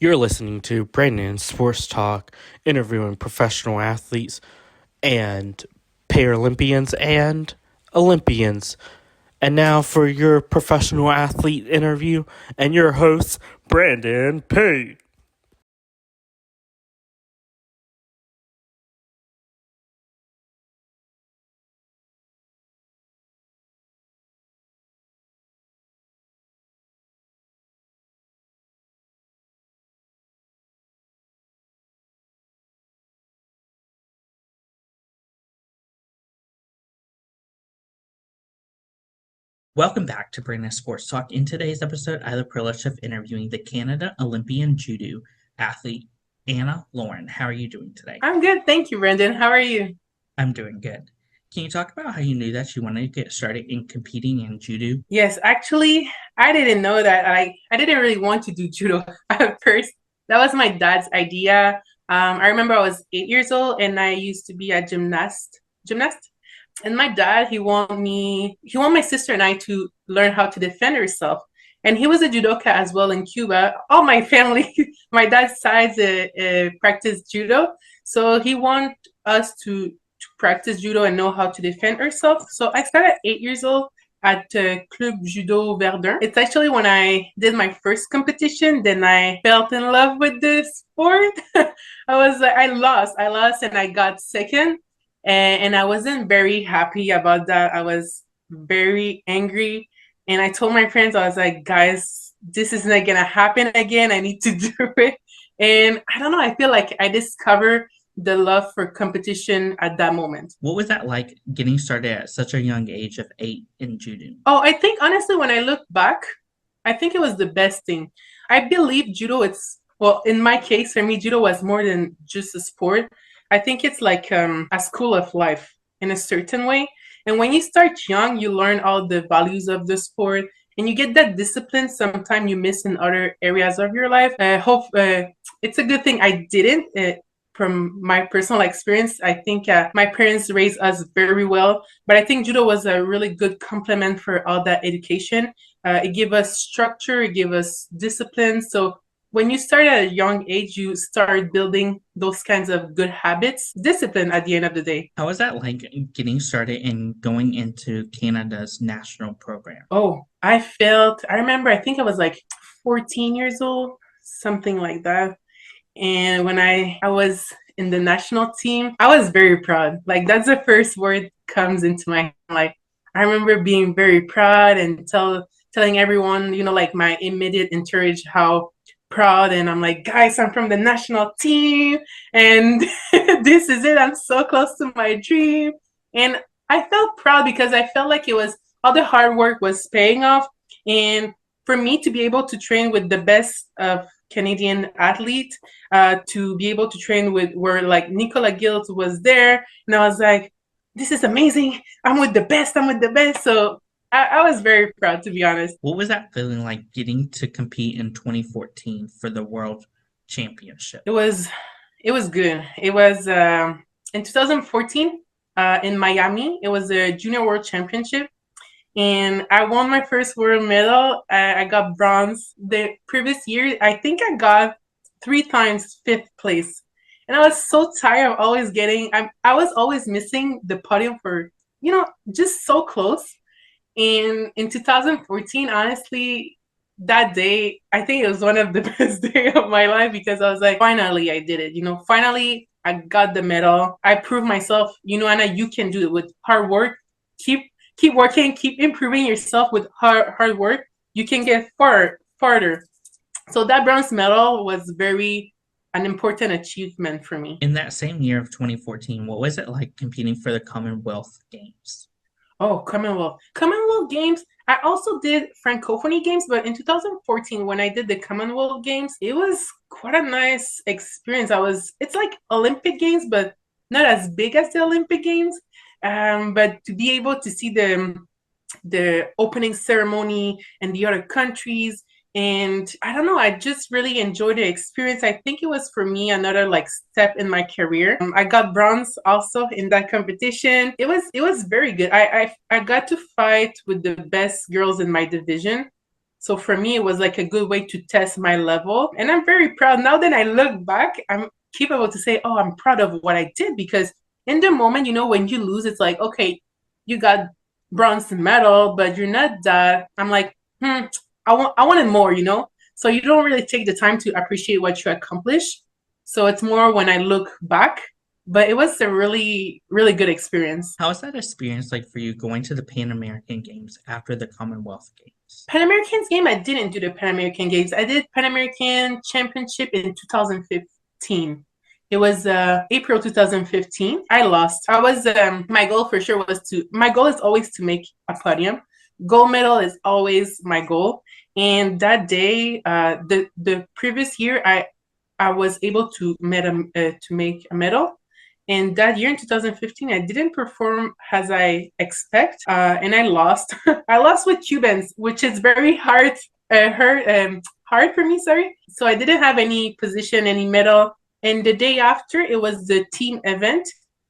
You're listening to Brandon Sports Talk, interviewing professional athletes and Paralympians and Olympians. And now for your professional athlete interview and your host, Brandon P. Welcome back to Brandon Sports Talk. In today's episode, I have the privilege of interviewing the Canada Olympian Judo athlete, Anna Lauren. How are you doing today? I'm good. Thank you, Brendan. How are you? I'm doing good. Can you talk about how you knew that you wanted to get started in competing in judo? Yes, actually, I didn't know that. I didn't really want to do judo at first. That was my dad's idea. I remember I was 8 years old and I used to be a gymnast. And my dad, he want my sister and I to learn how to defend ourselves. And he was a judoka as well in Cuba. All my family, my dad's side, practiced judo. So he want us to practice judo and know how to defend ourselves. So I started at 8 years old at Club Judo Verdun. It's actually when I did my first competition, then I fell in love with the sport. I lost, and I got second, and I wasn't very happy about that. I was very angry, and I told my friends, I was like, guys, this is not gonna happen again. I need to do it. And I don't know. I feel like I discovered the love for competition at that moment. What was that like getting started at such a young age of 8 in judo? Oh, I think honestly, when I look back, I think it was the best thing. I believe judo, well, in my case, for me, judo was more than just a sport. I think it's like a school of life in a certain way. And when you start young, you learn all the values of the sport and you get that discipline sometimes you miss in other areas of your life. It's a good thing I didn't. From my personal experience, I think my parents raised us very well, but I think judo was a really good complement for all that education. It gave us structure, it gave us discipline. So when you start at a young age, you start building those kinds of good habits, discipline at the end of the day. How was that like getting started and going into Canada's national program? Oh, I remember, I think I was like 14 years old, something like that. And when I was in the national team, I was very proud. Like that's the first word comes into my head. Like I remember being very proud and telling everyone, like my immediate entourage how proud, and I'm like, guys, I'm from the national team and this is it. I'm so close to my dream. And I felt proud because I felt like it was all the hard work was paying off. And for me to be able to train with the best of Canadian athlete, to be able to train with where like Nicola Gilt was there, and I was like, this is amazing. I'm with the best. I'm with the best. So I was very proud, to be honest. What was that feeling like getting to compete in 2014 for the World Championship? It was good. It was in 2014 in Miami. It was a Junior World Championship, and I won my first world medal. I got bronze. The previous year, I think I got 3 times fifth place, and I was so tired of always getting. I was always missing the podium for just so close. And in 2014, honestly, that day, I think it was one of the best day of my life because I was like, finally, I did it. Finally, I got the medal. I proved myself. Anna, you can do it with hard work. Keep working. Keep improving yourself with hard work. You can get farther. So that bronze medal was very an important achievement for me. In that same year of 2014, what was it like competing for the Commonwealth Games? Oh, Commonwealth Games. I also did Francophony Games, but in 2014, when I did the Commonwealth Games, it was quite a nice experience. It's like Olympic Games, but not as big as the Olympic Games. But to be able to see the opening ceremony and the other countries, and I don't know, I just really enjoyed the experience. I think it was for me another like step in my career. I got bronze also in that competition. It was very good. I got to fight with the best girls in my division, So for me, it was like a good way to test my level. And I'm very proud. Now that I look back, I'm capable to say, oh, I'm proud of what I did, because in the moment, when you lose, it's like, okay, you got bronze medal, but you're not that. I'm like, I wanted more, So you don't really take the time to appreciate what you accomplish. So it's more when I look back, but it was a really, really good experience. How was that experience like for you going to the Pan American Games after the Commonwealth Games? Pan Americans game, I didn't do the Pan American Games. I did Pan American Championship in 2015. It was April 2015. I lost. I was my goal for sure was my goal is always to make a podium. Gold medal is always my goal. And that day, the previous year, I was able to make a medal. And that year in 2015, I didn't perform as I expect, and I lost. I lost with Cubans, which is very hard for me. Sorry. So I didn't have any position, any medal. And the day after, it was the team event,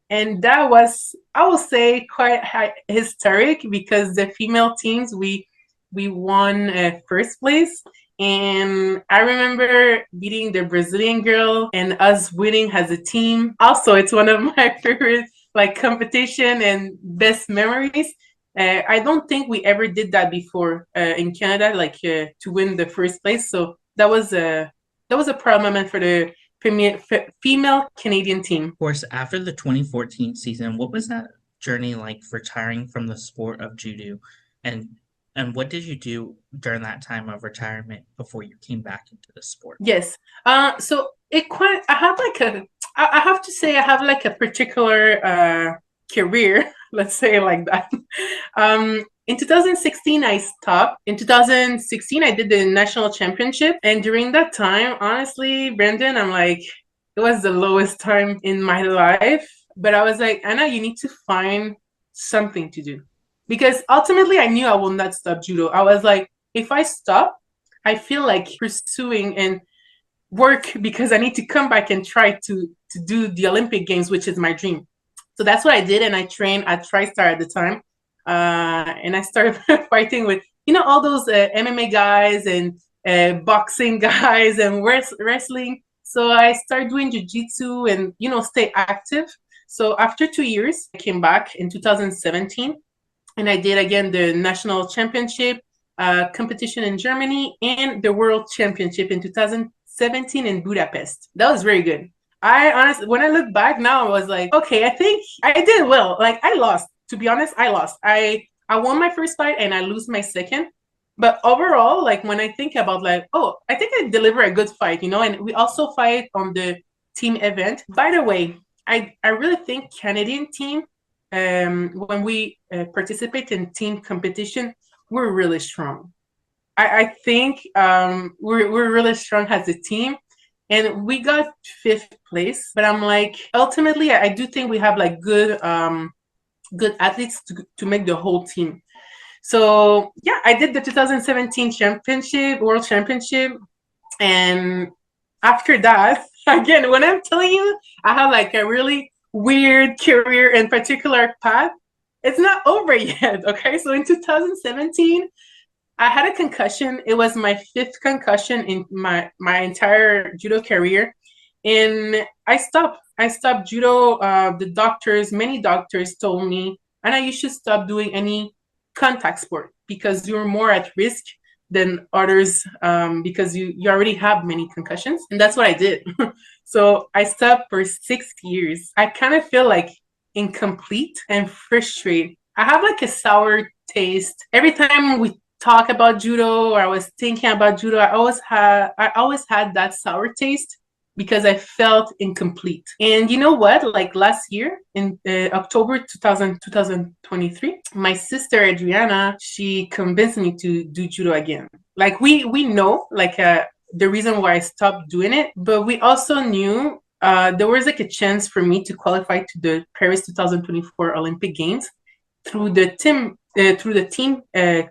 and that was, I will say, quite historic, because the female teams we won first place. And I remember beating the Brazilian girl and us winning as a team. Also, it's one of my favorite competition and best memories. I don't think we ever did that before in Canada, to win the first place. So that was a proud moment for the female Canadian team. Of course, after the 2014 season, what was that journey like retiring from the sport of judo, and what did you do during that time of retirement before you came back into the sport? Yes. So I have to say I have a particular career, let's say it like that. In 2016, I stopped. In 2016, I did the national championship. And during that time, honestly, Brandon, I'm like, it was the lowest time in my life. But I was like, Anna, you need to find something to do. Because ultimately, I knew I will not stop judo. I was like, if I stop, I feel like pursuing and work, because I need to come back and try to do the Olympic Games, which is my dream. So that's what I did. And I trained at TriStar at the time. And I started fighting with, all those MMA guys and boxing guys and wrestling. So I started doing jiu-jitsu and, stay active. So after 2 years, I came back in 2017. And I did, again, the national championship competition in Germany and the world championship in 2017 in Budapest. That was very good. I honestly, when I look back now, I was like, okay, I think I did well. I lost. To be honest, I lost. I won my first fight and I lose my second. But overall, when I think about I think I deliver a good fight, and we also fight on the team event. By the way, I really think Canadian team, when we participate in team competition, we're really strong. I think we're really strong as a team, and we got 5th place. But I'm like, ultimately, I do think we have good athletes to make the whole team. So yeah, I did the 2017 championship, world championship, and after that, again, when I'm telling you, I have a really weird career and particular path, it's not over yet. Okay, so in 2017, I had a concussion. It was my 5th concussion in my entire judo career, and I stopped judo. Many doctors told me, Anna, you should stop doing any contact sport because you're more at risk than others, because you already have many concussions. And that's what I did. So I stopped for 6 years. I kind of feel incomplete and frustrated. I have a sour taste. Every time we talk about judo or I was thinking about judo, I always had that sour taste because I felt incomplete. And you know what? Last year in October 2023, my sister Adriana, she convinced me to do judo again. We know the reason why I stopped doing it, but we also knew there was a chance for me to qualify to the Paris 2024 Olympic Games through the through the team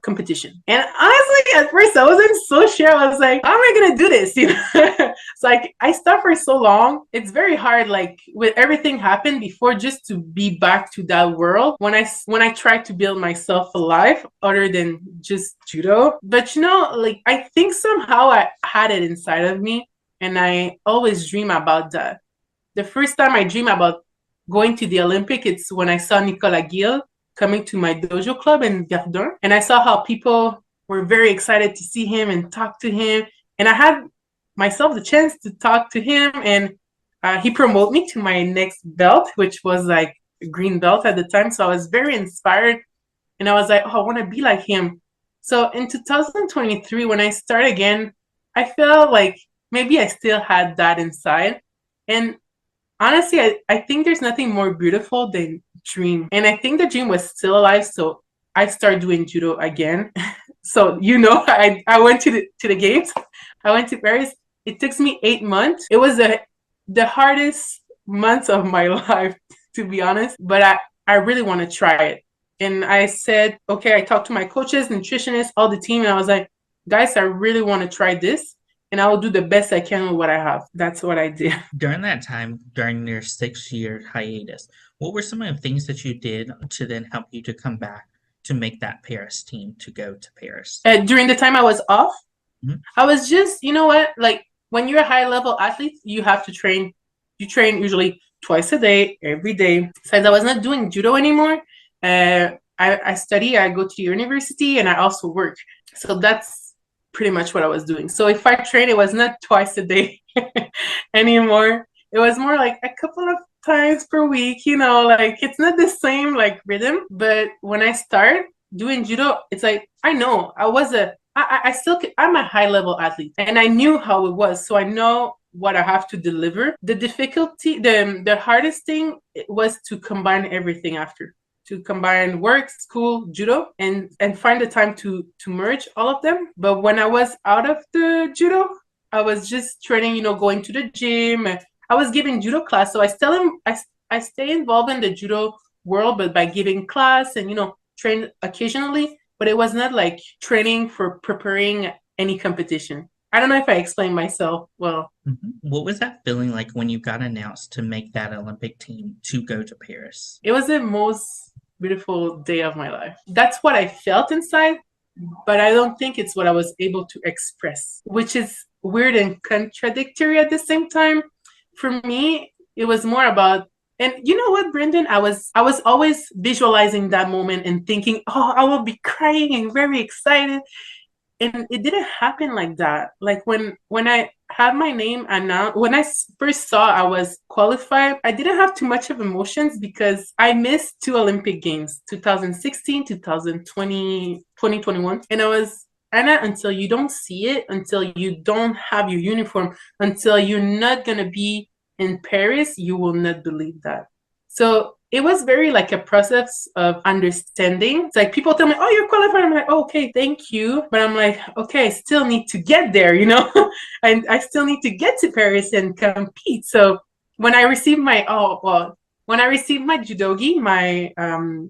competition. And honestly, at first I wasn't so sure. I was like, how am I gonna do this? It's like I stopped for so long. It's very hard, like with everything happened before, just to be back to that world when I tried to build myself a life other than just judo. But like I think somehow I had it inside of me, and I always dream about that. The first time I dream about going to the Olympic, it's when I saw Nicolas Gill coming to my dojo club in Verdun, and I saw how people were very excited to see him and talk to him, and I had myself the chance to talk to him, and he promoted me to my next belt, which was like a green belt at the time. So I was very inspired, and I was like, oh, I want to be like him. So in 2023, when I start again, I felt like maybe I still had that inside. And honestly, I think there's nothing more beautiful than dream. And I think the dream was still alive. So I started doing judo again. So, I went to the games. I went to Paris. It took me 8 months. It was the hardest months of my life, to be honest. But I really want to try it. And I said, okay, I talked to my coaches, nutritionists, all the team. And I was like, guys, I really want to try this. And I will do the best I can with what I have. That's what I did. During that time, during your 6-year hiatus, what were some of the things that you did to then help you to come back to make that Paris team to go to Paris? During the time I was off, Mhm. I was just, you know what, like when you're a high level athlete, you have to train. You train usually twice a day, every day. Since I was not doing judo anymore, I study, I go to the university, and I also work. So that's pretty much what I was doing. So if I train, it was not twice a day anymore. It was more like a couple of times per week, like it's not the same like rhythm. But when I start doing judo, it's like I know I'm a high level athlete, and I knew how it was, so I know what I have to deliver. The difficulty, the hardest thing was to combine everything after. To combine work, school, judo, and find the time to merge all of them. But when I was out of the judo, I was just training, going to the gym. I was giving judo class, so I stay involved in the judo world, but by giving class and train occasionally. But it was not like training for preparing any competition. I don't know if I explained myself well. What was that feeling like when you got announced to make that Olympic team to go to Paris? It was the most beautiful day of my life. That's what I felt inside, but I don't think it's what I was able to express, which is weird and contradictory at the same time. For me, it was more about, and you know what, Brendan? I was always visualizing that moment and thinking, oh, I will be crying and very excited. And it didn't happen like that. Like when I had my name announced, when I first saw I was qualified, I didn't have too much of emotions because I missed 2 Olympic Games, 2016, 2020, 2021. And I was, Anna, until you don't see it, until you don't have your uniform, until you're not going to be in Paris, you will not believe that. So it was very like a process of understanding. It's like people tell me, oh, you're qualified. I'm like, oh, okay, thank you. But I'm like, okay, I still need to get there, and I still need to get to Paris and compete. So when I received when I received my judogi, my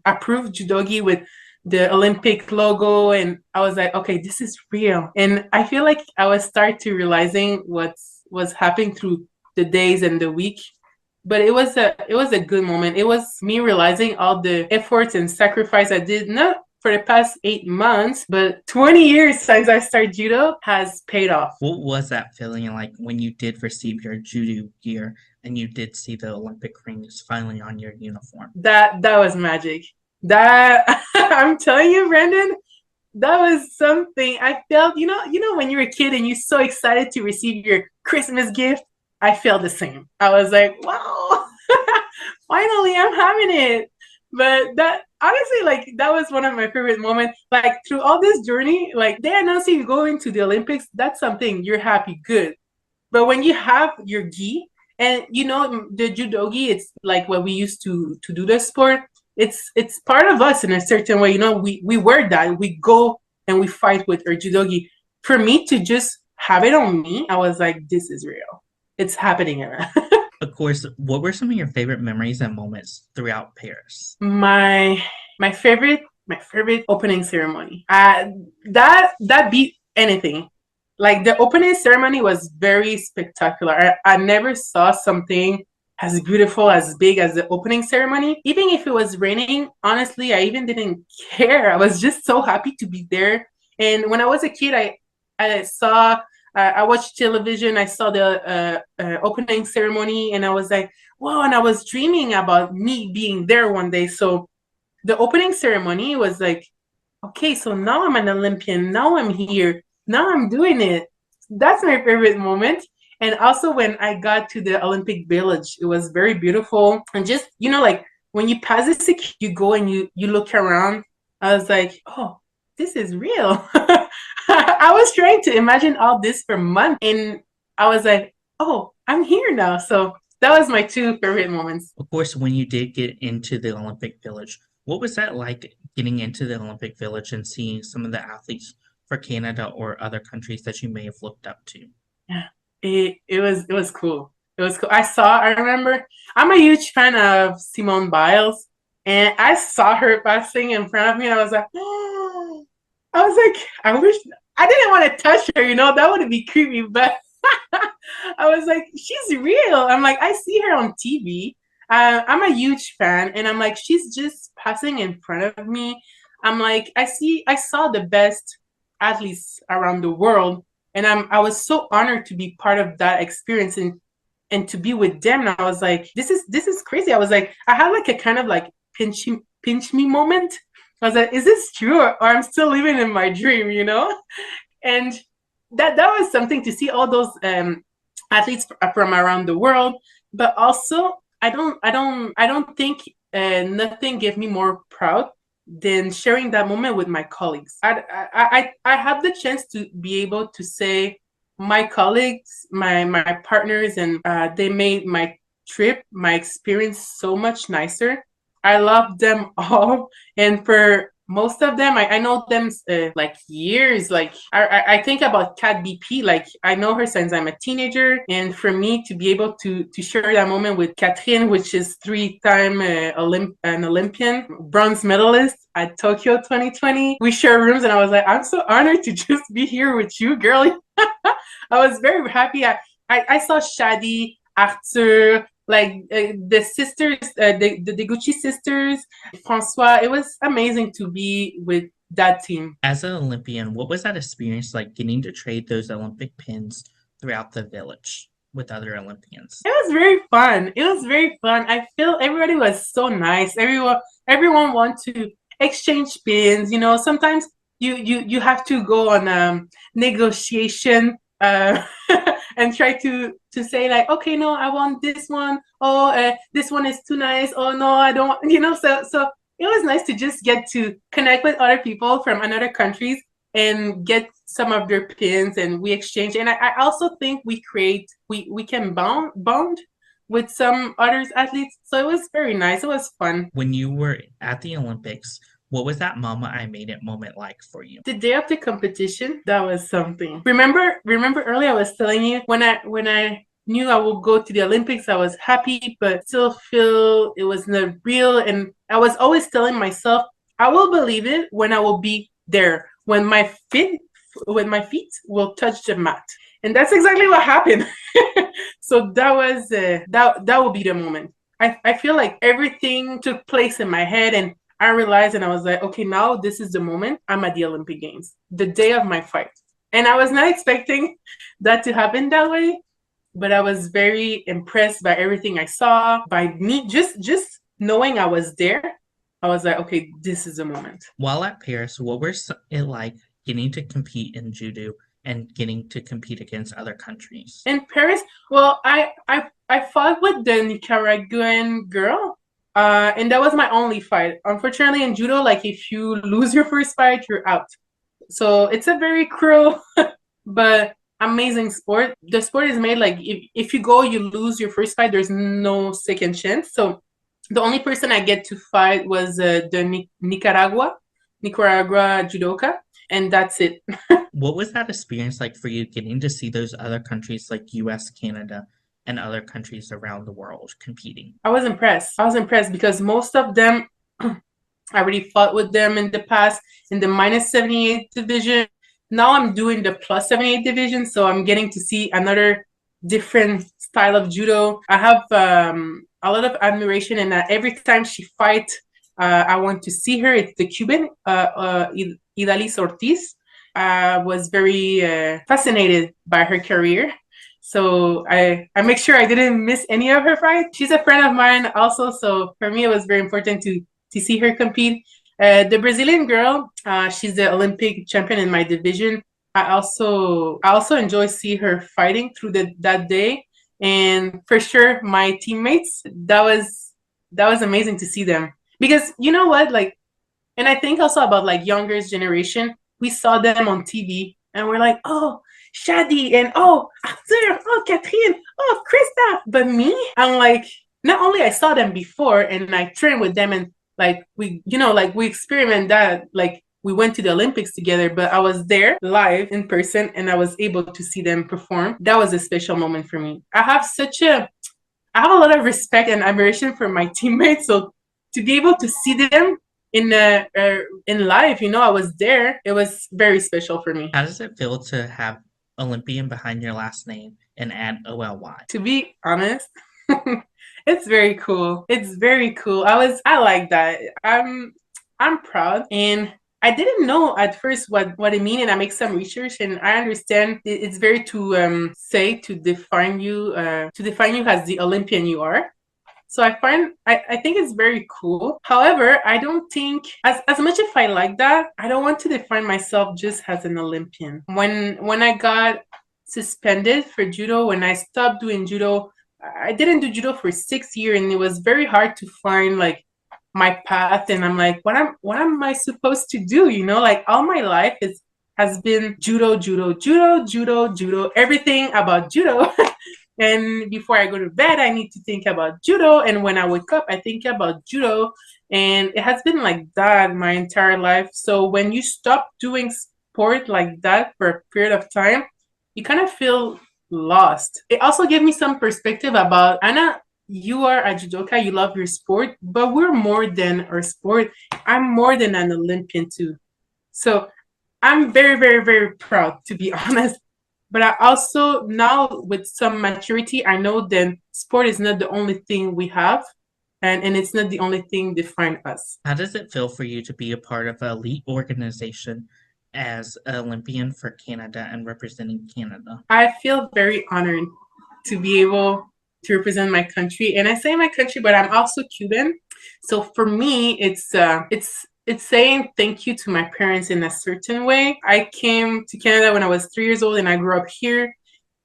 approved judogi with the Olympic logo, and I was like, okay, this is real. And I feel like I was start to realizing what was happening through the days and the week. But it was a good moment. It was me realizing all the efforts and sacrifice I did, not for the past 8 months, but 20 years since I started judo has paid off. What was that feeling like when you did receive your judo gear and you did see the Olympic rings finally on your uniform? That was magic. That I'm telling you, Brandon, that was something I felt. When you're a kid and you're so excited to receive your Christmas gift. I felt the same. I was like, wow, finally I'm having it. But that honestly, like that was one of my favorite moments. Like through all this journey, like they announced you going to the Olympics, that's something you're happy, good. But when you have your gi, and the judogi, it's like what we used to do the sport. It's part of us in a certain way. We wear that. We go and we fight with our judogi. For me to just have it on me, I was like, this is real. It's happening. Of course, what were some of your favorite memories and moments throughout Paris? My favorite My favorite opening ceremony. That beat anything. Like the opening ceremony was very spectacular. I never saw something as beautiful, as big as the opening ceremony. Even if it was raining, honestly, I even didn't care. I was just so happy to be there. And when I was a kid, I saw I watched television. I saw the opening ceremony, and I was like, "Wow!" And I was dreaming about me being there one day. So the opening ceremony was like, okay, so now I'm an Olympian. Now I'm here. Now I'm doing it. That's my favorite moment. And also when I got to the Olympic Village, it was very beautiful. And just, like when you pass the security, you go and you look around. I was like, oh, this is real. I was trying to imagine all this for months. And I was like, oh, I'm here now. So that was my two favorite moments. Of course, when you did get into the Olympic Village, what was that like getting into the Olympic Village and seeing some of the athletes for Canada or other countries that you may have looked up to? Yeah, it was cool. It was cool. I remember I'm a huge fan of Simone Biles, and I saw her passing in front of me, and I was like, oh. I was like, I wish I didn't want to touch her, that would be creepy, but I was like, she's real. I'm like, I see her on TV. I'm a huge fan, and I'm like, she's just passing in front of me. I'm like, I saw the best athletes around the world, and I was so honored to be part of that experience and to be with them. And I was like, this is crazy. I was like, I had like a kind of like pinch me moment. I was like, is this true, or I'm still living in my dream? And that was something to see all those athletes from around the world. But also, I don't think nothing gave me more proud than sharing that moment with my colleagues. I had the chance to be able to say my colleagues, my partners, and they made my trip, my experience so much nicer. I love them all, and for most of them, I know them like years. Like I think about Kat BP. Like I know her since I'm a teenager, and for me to be able to share that moment with Catherine, which is three-time an Olympian, bronze medalist at Tokyo 2020, we share rooms, and I was like, I'm so honored to just be here with you, girl. I was very happy. I saw Shadi, Arthur, like the sisters, the Gucci sisters, Francois. It was amazing to be with that team. As an Olympian, what was that experience like getting to trade those Olympic pins throughout the village with other Olympians? It was very fun. It was very fun. I feel everybody was so nice. Everyone want to exchange pins. Sometimes you have to go on negotiation and try to say like, okay, no, I want this one. Oh, this one is too nice. Oh no, I don't. So it was nice to just get to connect with other people from other countries and get some of their pins, and we exchange. And I also think we can bond with some others athletes. So it was very nice. It was fun. When you were at the Olympics, what was that mama I made it moment like for you? The day of the competition, that was something. Remember earlier I was telling you when I knew I would go to the Olympics, I was happy, but still feel it was not real. And I was always telling myself, I will believe it when I will be there, when my feet will touch the mat. And that's exactly what happened. So that was that will be the moment. I feel like everything took place in my head, and I realized, and I was like, okay, now this is the moment. I'm at the Olympic Games, the day of my fight. And I was not expecting that to happen that way, but I was very impressed by everything I saw, by me just knowing I was there. I was like, okay, this is the moment. While at Paris, what was it like getting to compete in judo and getting to compete against other countries? In Paris, well, I fought with the Nicaraguan girl, and that was my only fight. Unfortunately, in judo, like if you lose your first fight, you're out. So it's a very cruel, but amazing sport. The sport is made like if you go, you lose your first fight, there's no second chance. So the only person I get to fight was the Nicaragua judoka, and that's it. What was that experience like for you getting to see those other countries like US, Canada, and other countries around the world competing? I was impressed. I was impressed because most of them I already fought with them in the past in the minus 78 division. Now I'm doing the plus 78 division, so I'm getting to see another different style of judo. I have a lot of admiration, and every time she fights, I want to see her. It's the Cuban, Idalis Ortiz. I was very fascinated by her career. So I make sure I didn't miss any of her fights. She's a friend of mine also, so for me it was very important to see her compete. The Brazilian girl, she's the Olympic champion in my division. I also enjoy see her fighting through that day, and for sure my teammates. That was amazing to see them, because you know what, like, and I think also about like younger generation. We saw them on TV and we're like, oh, Shadi and oh, Arthur, oh, Catherine, oh, Krista. But me, I'm like, not only I saw them before and I trained with them, and like like we experiment that, like we went to the Olympics together, but I was there live in person and I was able to see them perform. That was a special moment for me. I have a lot of respect and admiration for my teammates. So to be able to see them in live, I was there. It was very special for me. How does it feel to have Olympian behind your last name and add OLY? To be honest, it's very cool. It's very cool. I like that. I'm proud, and I didn't know at first what it mean, and I make some research, and I understand it's very to define you as the Olympian you are. So I think it's very cool. However, I don't think as much if I like that, I don't want to define myself just as an Olympian. When I got suspended for judo, when I stopped doing judo, I didn't do judo for 6 years, and it was very hard to find like my path. And I'm like, what am I supposed to do? Like all my life has been judo, judo, judo, judo, judo, everything about judo. And before I go to bed, I need to think about judo. And when I wake up, I think about judo. And it has been like that my entire life. So when you stop doing sport like that for a period of time, you kind of feel lost. It also gave me some perspective about, Anna, you are a judoka, you love your sport, but we're more than our sport. I'm more than an Olympian too. So I'm very, very, very proud, to be honest. But I also, now with some maturity, I know that sport is not the only thing we have, and it's not the only thing define us. How does it feel for you to be a part of an elite organization as an Olympian for Canada and representing Canada? I feel very honored to be able to represent my country. And I say my country, but I'm also Cuban. So for me, it's saying thank you to my parents in a certain way. I came to Canada when I was 3 years old, and I grew up here.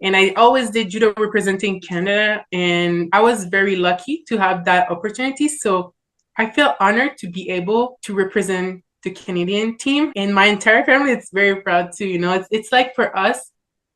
And I always did judo representing Canada, and I was very lucky to have that opportunity. So I feel honored to be able to represent the Canadian team, and my entire family is very proud too. It's like for us,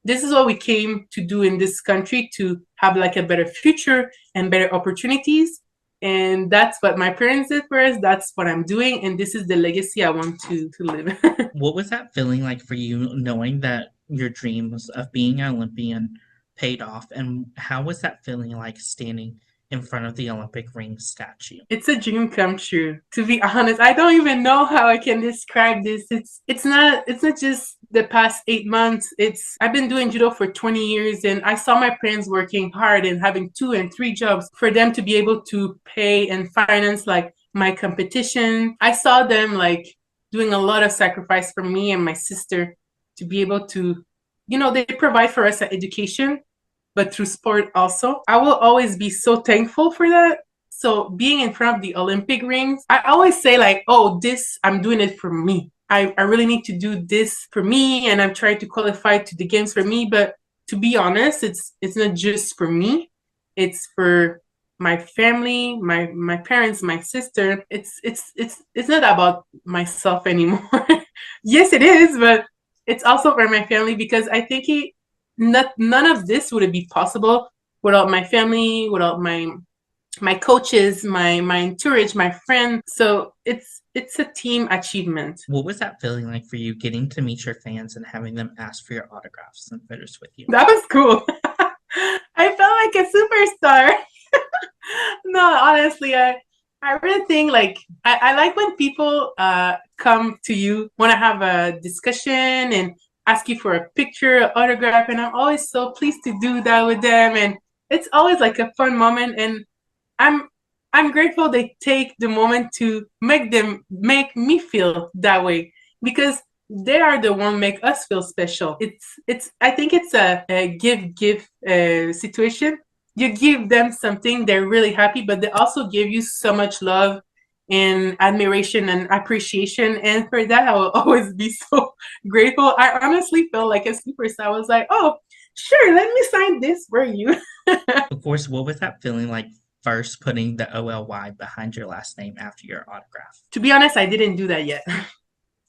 this is what we came to do in this country, to have like a better future and better opportunities. And that's what my parents did for us. That's what I'm doing. And this is the legacy I want to live. What was that feeling like for you, knowing that your dreams of being an Olympian paid off? And how was that feeling like standing in front of the Olympic ring statue? It's a dream come true. To be honest, I don't even know how I can describe this. It's not just the past 8 months. I've been doing judo for 20 years, and I saw my parents working hard and having 2 and 3 jobs for them to be able to pay and finance like my competition. I saw them like doing a lot of sacrifice for me and my sister to be able to, they provide for us an education, but through sport also. I will always be so thankful for that. So being in front of the Olympic rings, I always say like, oh, I'm doing it for me. I really need to do this for me, and I'm trying to qualify to the games for me. But to be honest, it's not just for me. It's for my family, my parents, my sister. It's not about myself anymore. Yes, it is, but it's also for my family, because I think none of this would be possible without my family, without my coaches, my entourage, my friends. So it's a team achievement. What was that feeling like for you, getting to meet your fans and having them ask for your autographs and photos with you? That was cool. I felt like a superstar. No, honestly, I really think like I like when people come to you, want to have a discussion and ask you for a picture, autograph, and I'm always so pleased to do that with them. And it's always like a fun moment. And I'm I'm grateful they take the moment to make me feel that way because they are the one make us feel special. It's I think it's a give situation. You give them something, they're really happy, but they also give you so much love and admiration and appreciation. And for that, I will always be so grateful. I honestly felt like a superstar. I was like, oh, sure, let me sign this for you. Of course, what was that feeling like first putting the OLY behind your last name after your autograph? To be honest, I didn't do that yet.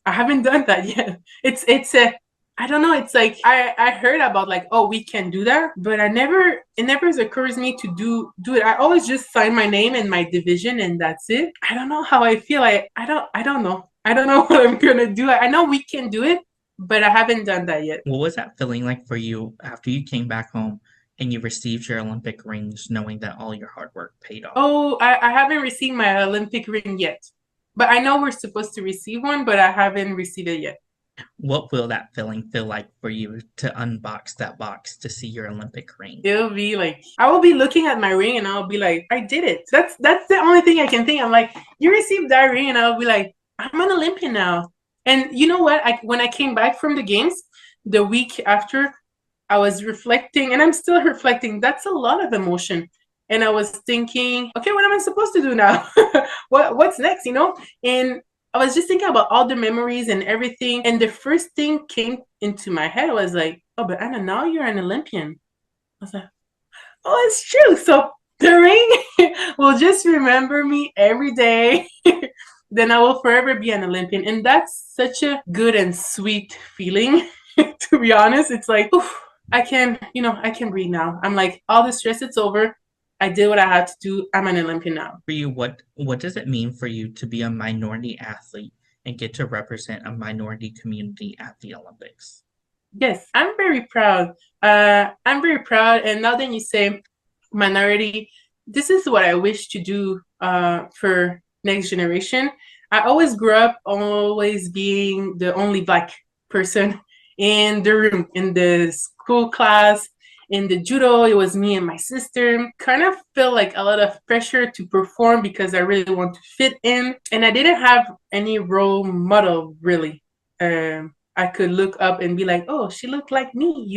I haven't done that yet. It's a I don't know. It's like I heard about like, oh, we can do that, but it never occurs me to do it. I always just sign my name and my division and that's it. I don't know how I feel. I don't know. I don't know what I'm gonna do. I know we can do it, but I haven't done that yet. What was that feeling like for you after you came back home and you received your Olympic rings, knowing that all your hard work paid off? Oh, I haven't received my Olympic ring yet. But I know we're supposed to receive one, but I haven't received it yet. What will that feeling feel like for you to unbox that box to see your Olympic ring? It'll be like I will be looking at my ring and I'll be like, I did it. That's the only thing I can think. I'm like, you received that ring, and I'll be like, I'm an Olympian now. And you know what? When I came back from the games, the week after, I was reflecting, and I'm still reflecting. That's a lot of emotion. And I was thinking, okay, what am I supposed to do now? What's next? And I was just thinking about all the memories and everything. And the first thing came into my head was like, oh, but Anna, now you're an Olympian. I was like, oh, it's true. So the ring will just remember me every day. Then I will forever be an Olympian. And that's such a good and sweet feeling, to be honest. It's like, oof, I can breathe now. I'm like, all the stress, it's over. I did what I had to do. I'm an Olympian now. For you, what does it mean for you to be a minority athlete and get to represent a minority community at the Olympics? Yes, I'm very proud. I'm very proud. And now that you say minority, this is what I wish to do for next generation. I always grew up always being the only Black person in the room, in the school class. In the judo, it was me and my sister. Kind of felt like a lot of pressure to perform because I really want to fit in. And I didn't have any role model, really. I could look up and be like, oh, she looked like me.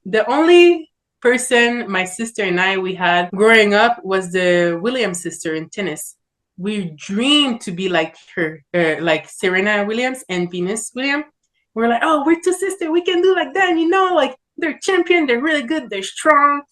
The only person my sister and we had growing up was the Williams sister in tennis. We dreamed to be like her, like Serena Williams and Venus Williams. We're like, oh, we're two sisters. We can do like that, like they're champion. They're really good. They're strong.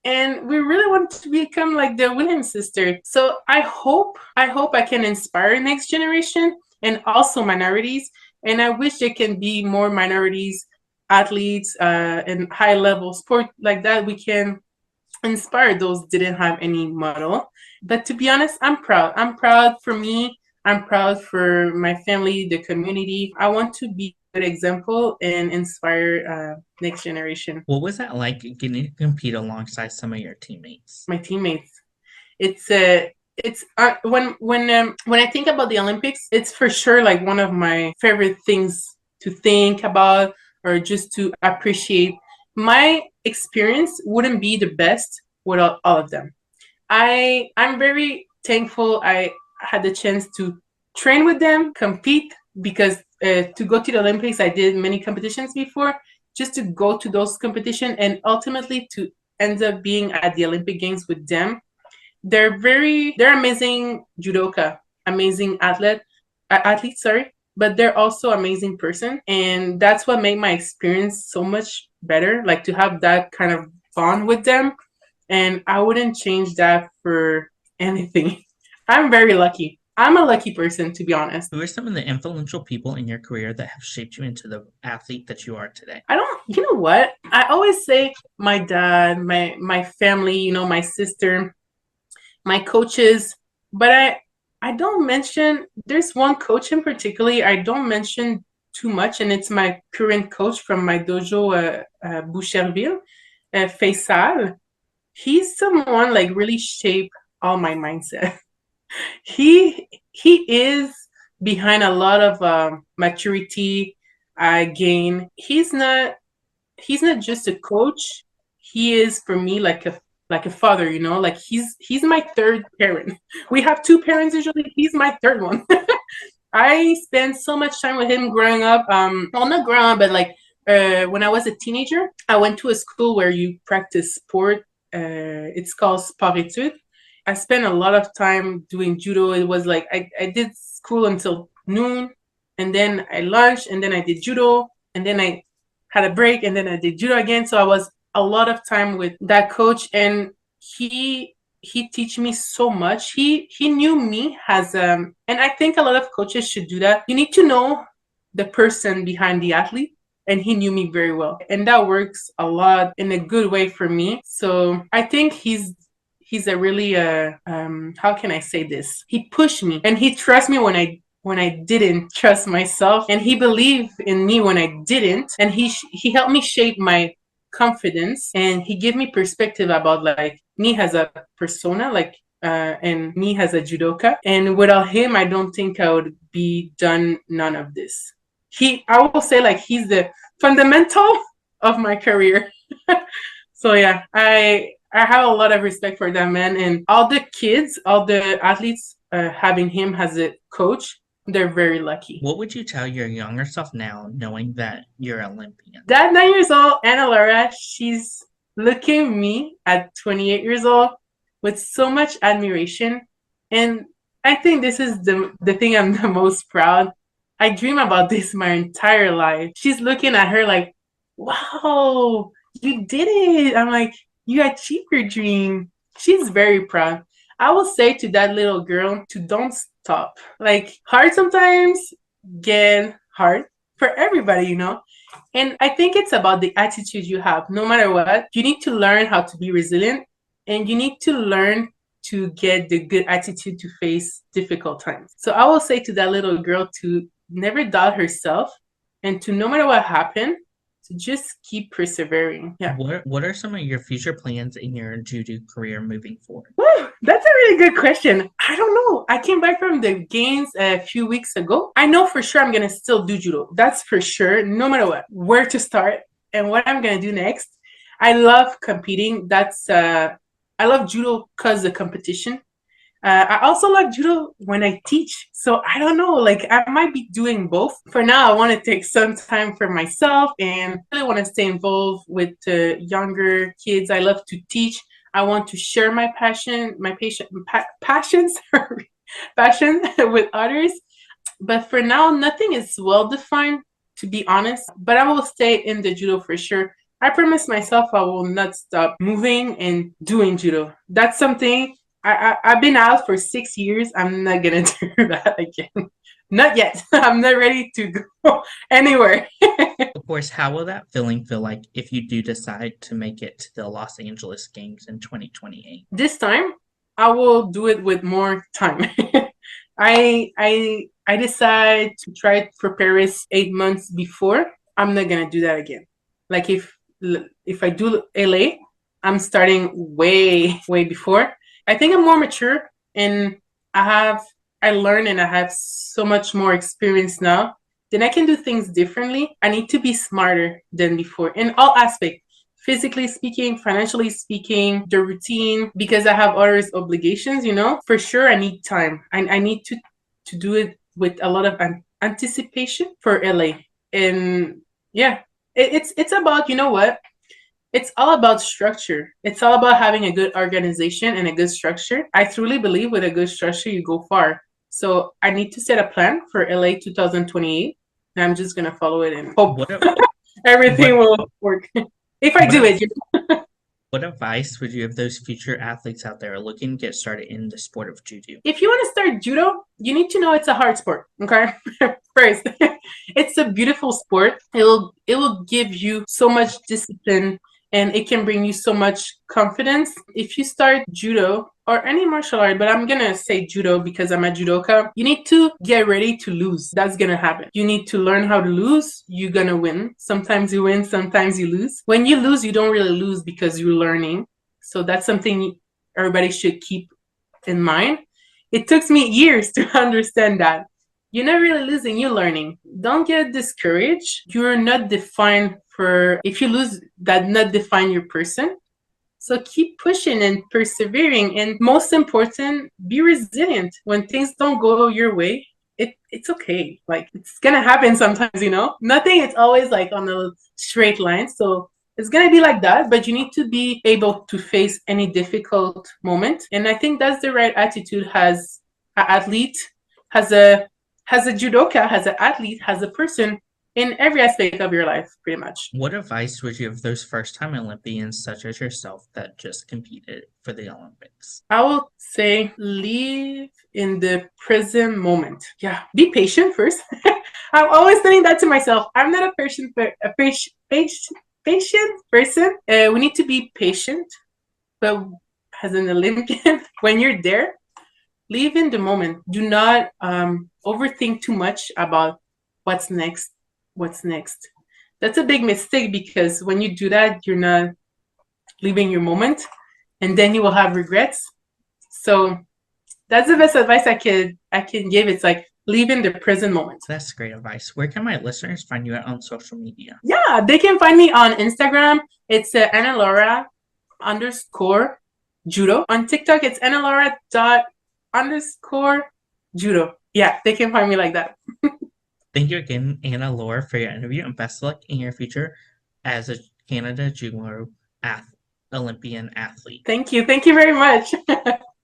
And we really want to become like the Williams sister. So I hope I can inspire next generation and also minorities. And I wish there can be more minorities, athletes, and high level sport like that. We can inspire those didn't have any model. But to be honest, I'm proud. I'm proud for me. I'm proud for my family, the community. I want to be a good example and inspire next generation. What was that like getting to compete alongside some of your teammates? My teammates. It's when I think about the Olympics, it's for sure like one of my favorite things to think about or just to appreciate. My experience wouldn't be the best without all of them. I'm very thankful I had the chance to train with them, compete, because to go to the Olympics, I did many competitions before, just to go to those competitions and ultimately to end up being at the Olympic Games with them. They're amazing judoka, amazing athletes, sorry, but they're also amazing person. And that's what made my experience so much better, like to have that kind of bond with them. And I wouldn't change that for anything. I'm very lucky. I'm a lucky person, to be honest. Who are some of the influential people in your career that have shaped you into the athlete that you are today? You know what? I always say my dad, my family, my sister, my coaches, but I don't mention, there's one coach in particular I don't mention too much, and it's my current coach from my dojo, Boucherville, Faisal. He's someone like really shaped all my mindset. He is behind a lot of maturity gain. He's not just a coach. He is for me like a father, like he's my third parent. We have two parents usually. He's my third one. I spent so much time with him growing up. Well, not growing up, but like when I was a teenager, I went to a school where you practice sport. It's called sport études. I spent a lot of time doing judo. It was like I did school until noon, and then I lunched, and then I did judo, and then I had a break, and then I did judo again. So I was a lot of time with that coach, and he teach me so much. He knew me as and I think a lot of coaches should do that. You need to know the person behind the athlete, and he knew me very well, and that works a lot in a good way for me. So I think he's a really how can I say this? He pushed me and he trusts me when I didn't trust myself, and he believed in me when I didn't, and he helped me shape my confidence, and he gave me perspective about like me as a persona, like and me as a judoka. And without him, I don't think I would be done none of this. I will say like he's the fundamental of my career. So yeah, I have a lot of respect for that man, and all the kids, all the athletes having him as a coach, they're very lucky. What would you tell your younger self now, knowing that you're Olympian? That 9 years old Anna Laura, she's looking at me at 28 years old with so much admiration, and I think this is the thing I'm the most proud. I dream about this my entire life. She's looking at her like, wow, you did it. I'm like, you achieved your dream. She's very proud. I will say to that little girl to don't stop. Like, hard sometimes get hard for everybody, And I think it's about the attitude you have. No matter what, you need to learn how to be resilient, and you need to learn to get the good attitude to face difficult times. So I will say to that little girl to never doubt herself, and to no matter what happened, to just keep persevering. Yeah. What are some of your future plans in your judo career moving forward? Woo, that's a really good question. I don't know. I came back from the games a few weeks ago. I know for sure I'm going to still do judo. That's for sure, no matter what. Where to start and what I'm going to do next. I love competing. I love judo because of competition. I also like judo when I teach. So I don't know, like I might be doing both. For now, I want to take some time for myself and really want to stay involved with the younger kids. I love to teach. I want to share my passion with others. But for now, nothing is well defined, to be honest. But I will stay in the judo for sure. I promise myself I will not stop moving and doing judo. That's something I've been out for 6 years. I'm not going to do that again. Not yet. I'm not ready to go anywhere. Of course, how will that feeling feel like if you do decide to make it to the Los Angeles Games in 2028? This time, I will do it with more time. I decide to try it for Paris 8 months before. I'm not going to do that again. Like if I do LA, I'm starting way before. I think I'm more mature, and I learned and I have so much more experience now. Then I can do things differently. I need to be smarter than before in all aspects, physically speaking, financially speaking, the routine, because I have others obligations, For sure, I need time. I need to do it with a lot of anticipation for LA. And yeah, it's about, you know what? It's all about structure. It's all about having a good organization and a good structure. I truly believe with a good structure, you go far. So I need to set a plan for LA 2028, and I'm just going to follow it and hope everything will work. If I do it. What advice would you give those future athletes out there looking to get started in the sport of judo? If you want to start judo, you need to know it's a hard sport, okay? First, it's a beautiful sport. It will give you so much discipline, and it can bring you so much confidence. If you start judo or any martial art, but I'm going to say judo because I'm a judoka, you need to get ready to lose. That's going to happen. You need to learn how to lose. You're going to win. Sometimes you win, sometimes you lose. When you lose, you don't really lose because you're learning. So that's something everybody should keep in mind. It took me years to understand that. You're not really losing, you're learning. Don't get discouraged. You're not defined for, if you lose, that not define your person. So keep pushing and persevering. And most important, be resilient. When things don't go your way, it's okay. Like, it's gonna happen sometimes, Nothing is always like on a straight line. So it's gonna be like that, but you need to be able to face any difficult moment. And I think that's the right attitude as an athlete, as a judoka, as an athlete, as a person in every aspect of your life, pretty much. What advice would you give those first-time Olympians, such as yourself, that just competed for the Olympics? I will say live in the present moment. Yeah, be patient first. I'm always telling that to myself. I'm not a patient person. We need to be patient, but as an Olympian, when you're there, live in the moment. Do not overthink too much about what's next. That's a big mistake, because when you do that, you're not living your moment, and then you will have regrets. So that's the best advice I can give. It's like, live in the present moment. That's great advice. Where can my listeners find you at on social media? Yeah, they can find me on Instagram. It's AnnaLaura_Judo. On TikTok, it's AnnaLaura._Judo. Yeah, they can find me like that. Thank you again, Anna Laura, for your interview, and best of luck in your future as a Canada Judo Olympian athlete. Thank you. Thank you very much.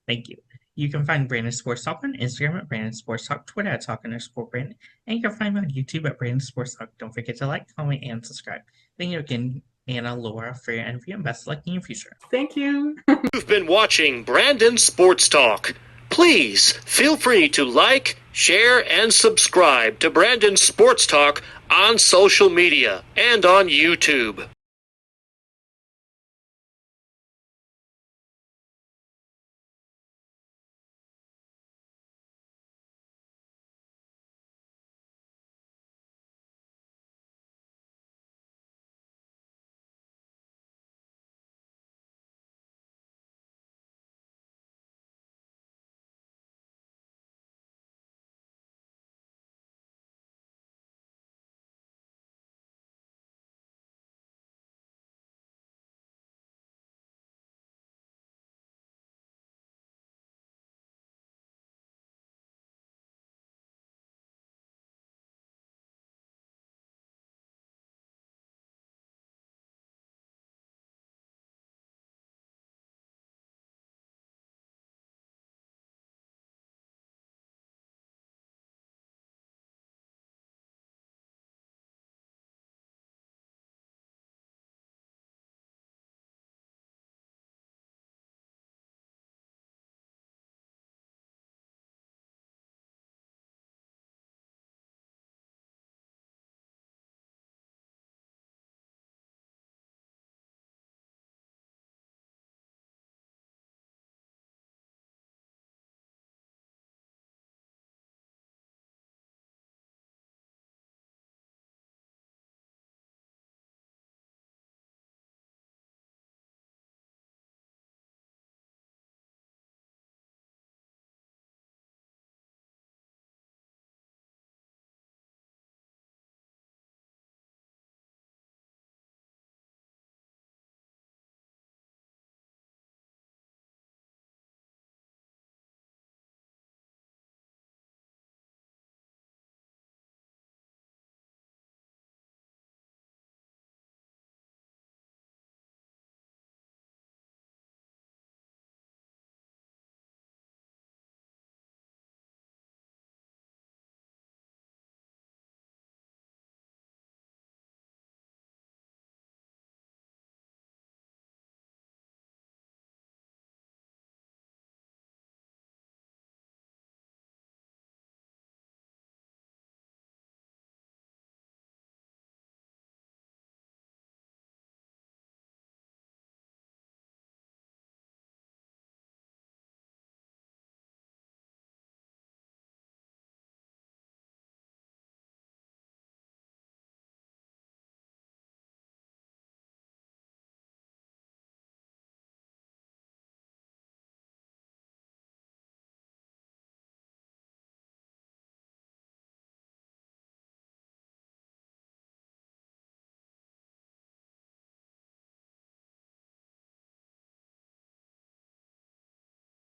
Thank you. You can find Brandon Sports Talk on Instagram at Brandon Sports Talk, Twitter at Talk_Brandon, and you can find me on YouTube at Brandon Sports Talk. Don't forget to like, comment, and subscribe. Thank you again, Anna Laura, for your interview, and best of luck in your future. Thank you. You've been watching Brandon Sports Talk. Please feel free to like, share, and subscribe to Brandon Sports Talk on social media and on YouTube.